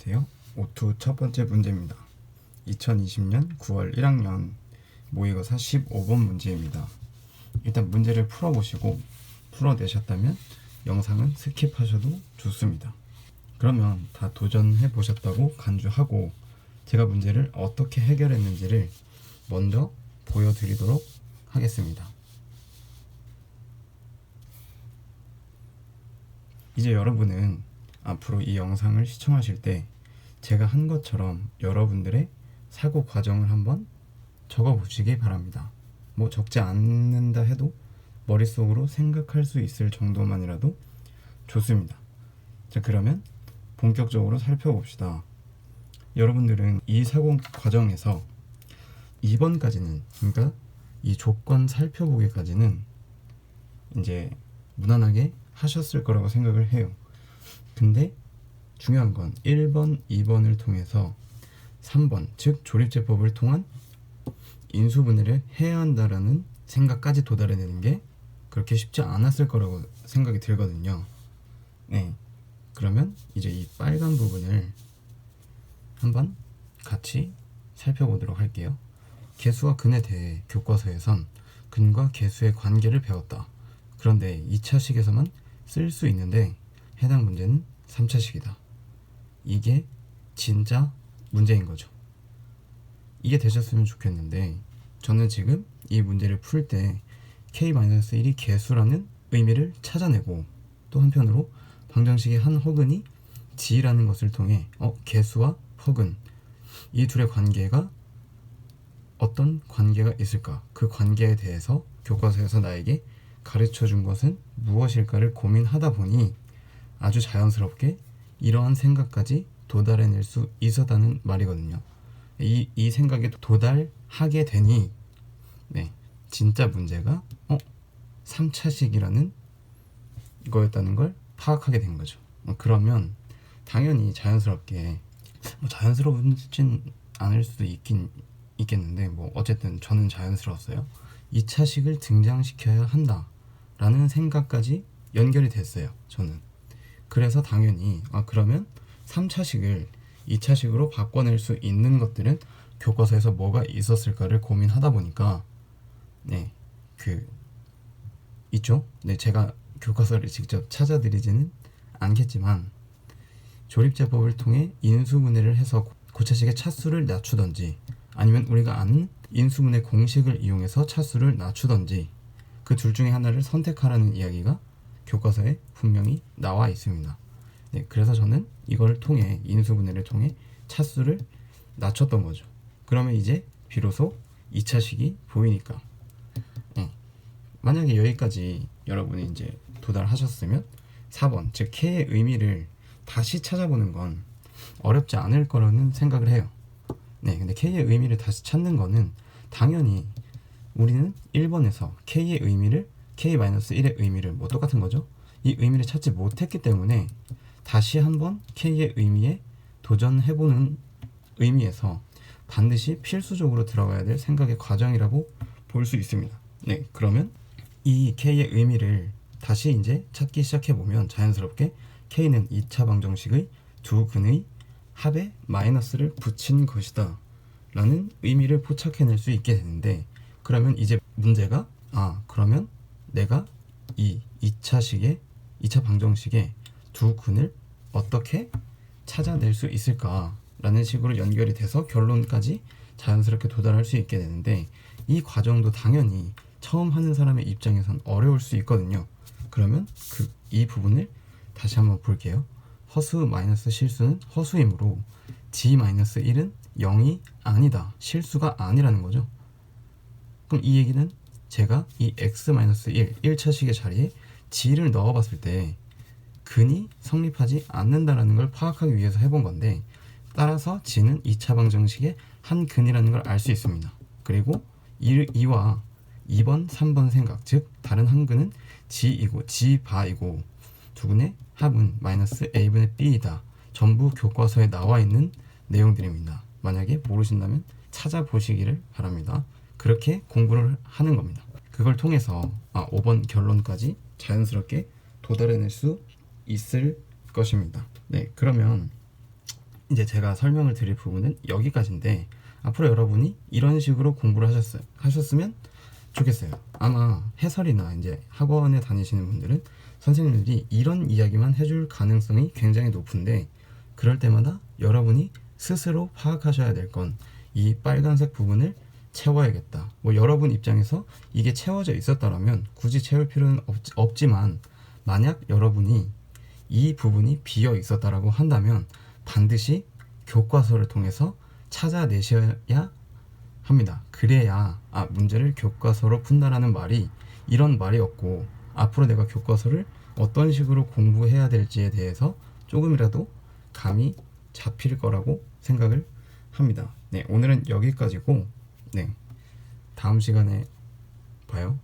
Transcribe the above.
안녕하세요. 오투 첫 번째 문제입니다. 2020년 9월 1학년 모의고사 15번 문제입니다. 일단 문제를 풀어보시고 풀어내셨다면 영상은 스킵하셔도 좋습니다. 그러면 다 도전해 보셨다고 간주하고 제가 문제를 어떻게 해결했는지를 먼저 보여드리도록 하겠습니다. 이제 여러분은 앞으로 이 영상을 시청하실 때 제가 한 것처럼 여러분들의 사고 과정을 한번 적어 보시기 바랍니다. 뭐 적지 않는다 해도 머릿속으로 생각할 수 있을 정도만이라도 좋습니다. 자, 그러면 본격적으로 살펴봅시다. 여러분들은 이 사고 과정에서 2번까지는, 그러니까 이 조건 살펴보기까지는 이제 무난하게 하셨을 거라고 생각을 해요. 근데 중요한 건 1번, 2번을 통해서 3번, 즉 조립제법을 통한 인수분해를 해야 한다라는 생각까지 도달해내는 게 그렇게 쉽지 않았을 거라고 생각이 들거든요. 네, 그러면 이제 이 빨간 부분을 한번 같이 살펴보도록 할게요. 개수와 근에 대해 교과서에선 근과 개수의 관계를 배웠다. 그런데 2차식에서만 쓸 수 있는데 해당 문제는 3차식이다. 이게 진짜 문제인 거죠. 이게 되셨으면 좋겠는데 저는 지금 이 문제를 풀 때 k-1이 개수라는 의미를 찾아내고 또 한편으로 방정식의 한 허근이 g라는 것을 통해 개수와 허근 이 둘의 관계가 어떤 관계가 있을까? 그 관계에 대해서 교과서에서 나에게 가르쳐 준 것은 무엇일까를 고민하다 보니 아주 자연스럽게 이러한 생각까지 도달해낼 수 있었다는 말이거든요. 이 생각에 도달하게 되니 진짜 문제가 3차식이라는 거였다는 걸 파악하게 된 거죠. 그러면 당연히 자연스럽게 자연스러우진 않을 수도 있겠는데 어쨌든 저는 자연스러웠어요. 2차식을 등장시켜야 한다라는 생각까지 연결이 됐어요. 저는. 그래서 당연히 그러면 3차식을 2차식으로 바꿔낼 수 있는 것들은 교과서에서 뭐가 있었을까를 고민하다 보니까 있죠? 제가 교과서를 직접 찾아드리지는 않겠지만 조립제법을 통해 인수분해를 해서 고차식의 차수를 낮추던지 아니면 우리가 아는 인수분해 공식을 이용해서 차수를 낮추던지 그 둘 중에 하나를 선택하라는 이야기가 교과서에 분명히 나와 있습니다. 그래서 저는 이걸 통해 인수분해를 통해 차수를 낮췄던 거죠. 그러면 이제 비로소 2차식이 보이니까 만약에 여기까지 여러분이 이제 도달하셨으면 4번 즉 K의 의미를 다시 찾아보는 건 어렵지 않을 거라는 생각을 해요. 근데 K의 의미를 다시 찾는 거는 당연히 우리는 1번에서 K의 의미를 K-1의 의미를 똑같은 거죠. 이 의미를 찾지 못했기 때문에 다시 한번 K의 의미에 도전해보는 의미에서 반드시 필수적으로 들어가야 될 생각의 과정이라고 볼 수 있습니다. 그러면 이 K의 의미를 다시 이제 찾기 시작해보면 자연스럽게 K는 2차 방정식의 두 근의 합에 마이너스를 붙인 것이다 라는 의미를 포착해낼 수 있게 되는데 그러면 이제 문제가 그러면 내가 이 2차 방정식의 두 근을 어떻게 찾아낼 수 있을까 라는 식으로 연결이 돼서 결론까지 자연스럽게 도달할 수 있게 되는데 이 과정도 당연히 처음 하는 사람의 입장에선 어려울 수 있거든요. 그러면 이 부분을 다시 한번 볼게요. 허수 마이너스 실수는 허수이므로 g-1은 0이 아니다. 실수가 아니라는 거죠. 그럼 이 얘기는 제가 이 x-1, 1차식의 자리에 g를 넣어봤을 때 근이 성립하지 않는다라는 걸 파악하기 위해서 해본 건데 따라서 g는 2차 방정식의 한 근이라는 걸 알 수 있습니다. 그리고 이와 2번, 3번 생각, 즉 다른 한 근은 g이고 g바이고 두 근의 합은 마이너스 a분의 b이다. 전부 교과서에 나와 있는 내용들입니다. 만약에 모르신다면 찾아보시기를 바랍니다. 그렇게 공부를 하는 겁니다. 그걸 통해서 5번 결론까지 자연스럽게 도달해낼 수 있을 것입니다. 그러면 이제 제가 설명을 드릴 부분은 여기까지인데, 앞으로 여러분이 이런 식으로 공부를 하셨으면 좋겠어요. 아마 해설이나 이제 학원에 다니시는 분들은 선생님들이 이런 이야기만 해줄 가능성이 굉장히 높은데, 그럴 때마다 여러분이 스스로 파악하셔야 될 건 이 빨간색 부분을 채워야겠다. 뭐 여러분 입장에서 이게 채워져 있었다라면 굳이 채울 필요는 없지만, 만약 여러분이 이 부분이 비어 있었다라고 한다면 반드시 교과서를 통해서 찾아내셔야 합니다. 그래야 문제를 교과서로 푼다라는 말이 이런 말이었고, 앞으로 내가 교과서를 어떤 식으로 공부해야 될지에 대해서 조금이라도 감이 잡힐 거라고 생각을 합니다. 네, 오늘은 여기까지고, 네, 다음 시간에 봐요.